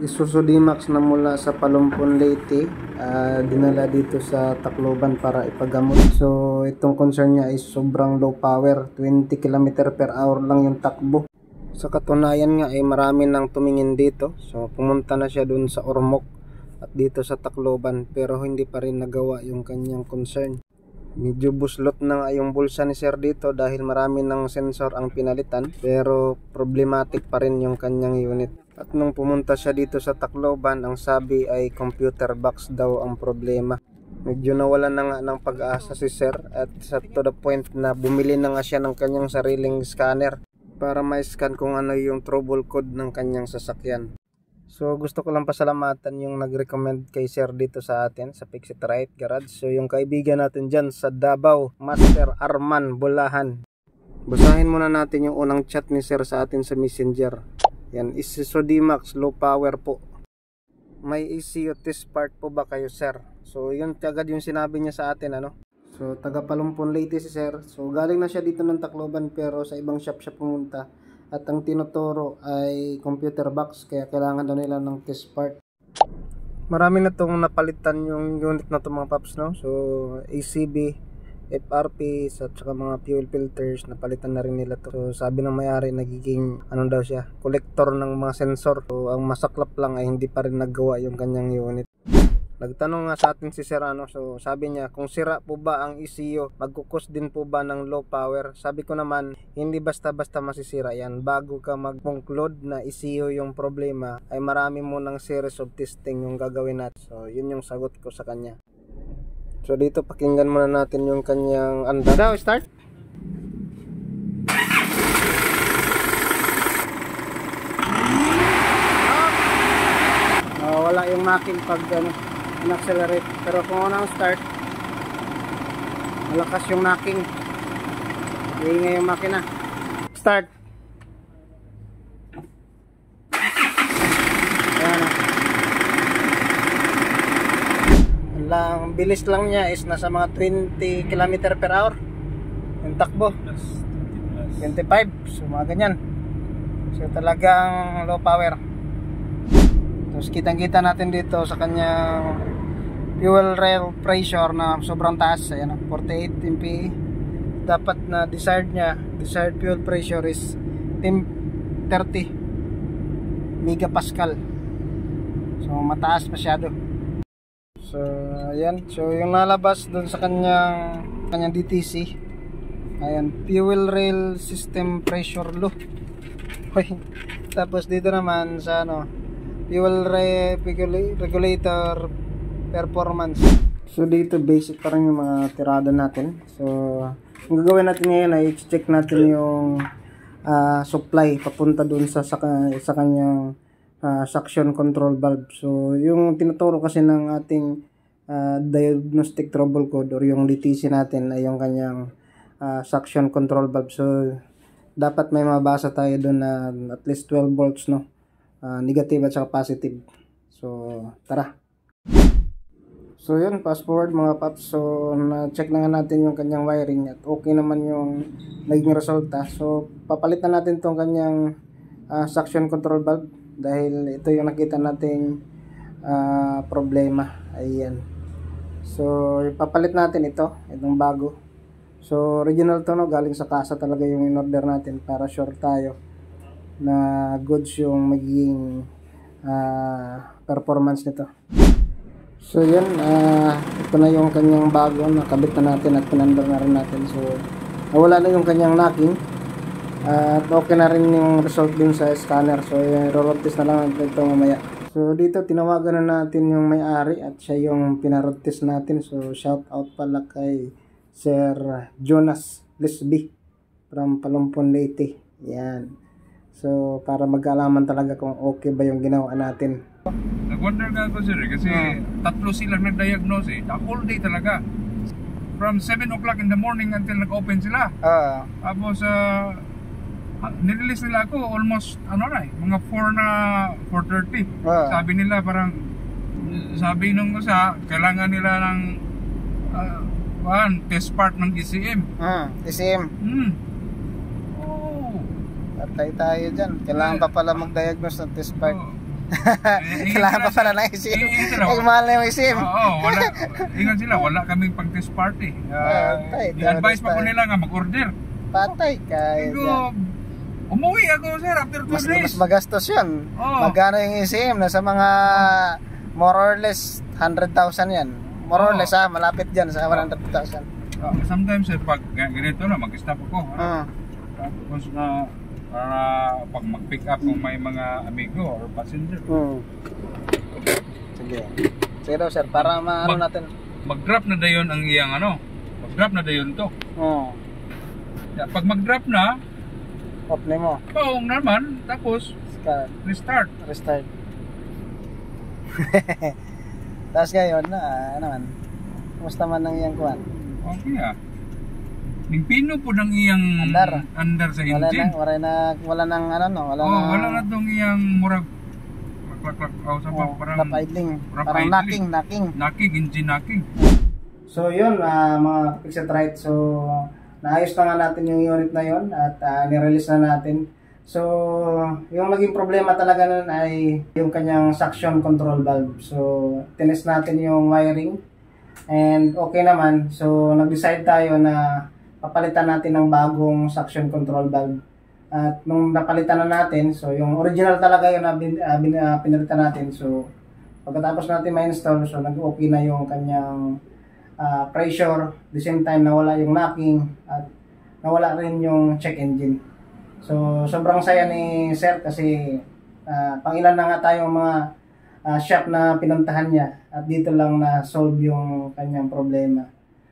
Isuzu D-Max na mula sa Palumpon, Leyte, dinala dito sa Tacloban para ipagamot. So itong concern niya ay sobrang low power, 20 km per hour lang yung takbo. Sa katunayan nga ay marami nang tumingin dito, so pumunta na siya dun sa Ormoc at dito sa Tacloban, pero hindi pa rin nagawa yung kanyang concern. Medyo buslot na nga yung bulsa ni sir dito dahil marami ng sensor ang pinalitan, pero problematic pa rin yung kanyang unit. At nung pumunta siya dito sa Tacloban, ang sabi ay computer box daw ang problema. Medyo nawala na nga ng pag-asa si sir at to the point na bumili na nga siya ng kanyang sariling scanner para ma-scan kung ano yung trouble code ng kanyang sasakyan. So gusto ko lang pasalamatan yung nag-recommend kay sir dito sa atin sa Fix It Right Garage. So yung kaibigan natin dyan sa Davao, Master Arman Bulahan. Basahin muna natin yung unang chat ni sir sa atin sa Messenger. Yan, Isuzu D-Max, low power po. May ECU test part po ba kayo sir? So yun agad yung sinabi niya sa atin, ano. So taga Palumpon, Leyte si sir. So galing na siya dito ng Tacloban pero sa ibang shop siya pumunta. At ang tinuturo ay computer box, kaya kailangan daw nila ng test part. Marami na itong napalitan yung unit na itong mga paps, no? So ACB, FRP, at saka mga fuel filters, napalitan na rin nila to. So sabi ng may-ari, nagiging ano daw siya, collector ng mga sensor. So ang masaklap lang ay hindi pa rin naggawa yung kanyang unit. Nagtanong nga sa atin si Sir, ano, so sabi niya, kung sira po ba ang ECU, magkukos din po ba ng low power? Sabi ko naman, hindi basta-basta masisira yan. Bago ka mag-conclude na ECU yung problema, ay marami mo ng series of testing yung gagawin natin. So yun yung sagot ko sa kanya. So dito pakinggan muna natin yung kanyang anda. Daw, start! Wala yung knocking pag in-accelerate, pero kung unang start malakas yung knocking, iingay yung makina. Start. Ayan, ang bilis lang niya is nasa mga 20 km per hour yung takbo, 25, so mga ganyan. So talagang low power. Tapos kitang-kita natin dito sa kanyang fuel rail pressure na sobrang taas. Ayan, 48 MPa. Dapat na desired fuel pressure is 30 megapascal. So mataas masyado. So ayan, so yung nalabas doon sa kanyang DTC, ayan, fuel rail system pressure low. Tapos dito naman sa fuel regulator performance. So dito basic pa rin yung mga tirada natin. So ang gagawin natin ngayon ay i-check natin yung supply papunta dun sa kanyang suction control valve. So yung tinuturo kasi ng ating diagnostic trouble code or yung DTC natin ay yung kanyang suction control valve. So dapat may mabasa tayo dun na at least 12 volts, no? Negative at saka positive. So tara. So yun, fast forward mga paps. So na-check na nga natin yung kanyang wiring at okay naman yung naging resulta. So papalitan natin tong kanyang suction control valve dahil ito yung nakita nating problema. Ayan. So papalit natin itong bago. So original to, no, galing sa kasa talaga yung in-order natin para sure tayo na goods yung magiging performance nito. So yan, ito na yung kanyang bago, nakabit na natin at pinandar na rin natin. So nawala na yung kanyang knocking at okay na rin yung result din sa scanner. So i-roll test na lang natin ito mamaya. So dito tinawagan na natin yung may-ari at siya yung pinarod test natin. So shout out pala kay Sir Jonas Lesby from Palumpon, Leyte. Yan. So para mag-alaman talaga kung okay ba yung ginawa natin. Nag-wonder nga ako sir kasi tatlo silang nag-diagnose the whole day talaga. From 7 o'clock in the morning until nag-open sila. Tapos nirelease nila ako almost mga 4 na 4:30. Sabi nila parang sabi nung isa kailangan nila ng test part ng ECM. ECM. Patay tayo dyan. Kailangan pa pala mag-diagnose ng test part. Kailangan pa pala ng ICM. Mahal na yung ICM. Oo, wala. Ingat sila, wala kaming pang test party. I-advise pa po nila nga mag-order. Patay ka. Umuwi ako sir after 2 days. Mas magastos yun. Magkano yung ICM? Nasa mga more or less 100,000 yan. More or less malapit dyan sa 100,000. Sometimes sir, pag ganito na, mag-stop ako. Tapos na para pag mag-pick up kung may mga amigo or passenger. Sige. Sige daw sir, para maano natin. Mag-drop na dayon ang iyang mag-drop na dayon to. Pag mag-drop na, off na mo. Paong naman, tapos restart. Tapos ngayon, naman, kumusta man ang iyang kuhan? Okay Ning pino po ng iyang under sa engine. Wala nang wala na tong iyang murag parang idling. Parang knocking. Engine knocking. So yun, mga Fix It Right. So naayos na nga natin yung unit na yon at nirelease na natin. So yung naging problema talaga nun ay yung kanyang suction control valve. So tinest natin yung wiring and okay naman. So nag-decide tayo na papalitan natin ng bagong suction control valve. At nung napalitan na natin, so yung original talaga yun na pinalitan natin. So pagkatapos natin ma-install, so nag-okay na yung kanyang pressure. At the same time nawala yung knocking at nawala rin yung check engine. So sobrang saya ni sir kasi pangilan na nga tayong mga shop na pinuntahan niya at dito lang na solve yung kanyang problema.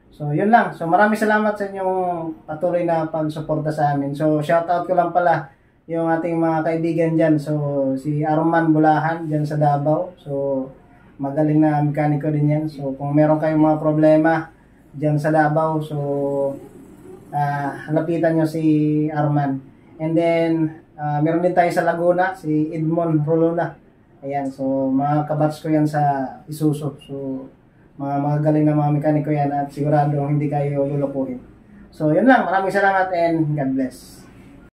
So yun lang. So maraming salamat sa inyong patuloy na pagsuporta sa amin. So shoutout ko lang pala yung ating mga kaibigan dyan. So si Arman Bulahan dyan sa Davao. So magaling na mekaniko din yan. So kung meron kayong mga problema dyan sa Davao, so lapitan nyo si Arman. And then meron din tayo sa Laguna, si Edmond Rolona. Ayan, so mga kabats ko yan sa Isuzu. So mga galing na mga mekaniko yan at sigurado hindi kayo lulukuhin. So yun lang, maraming salamat and God bless.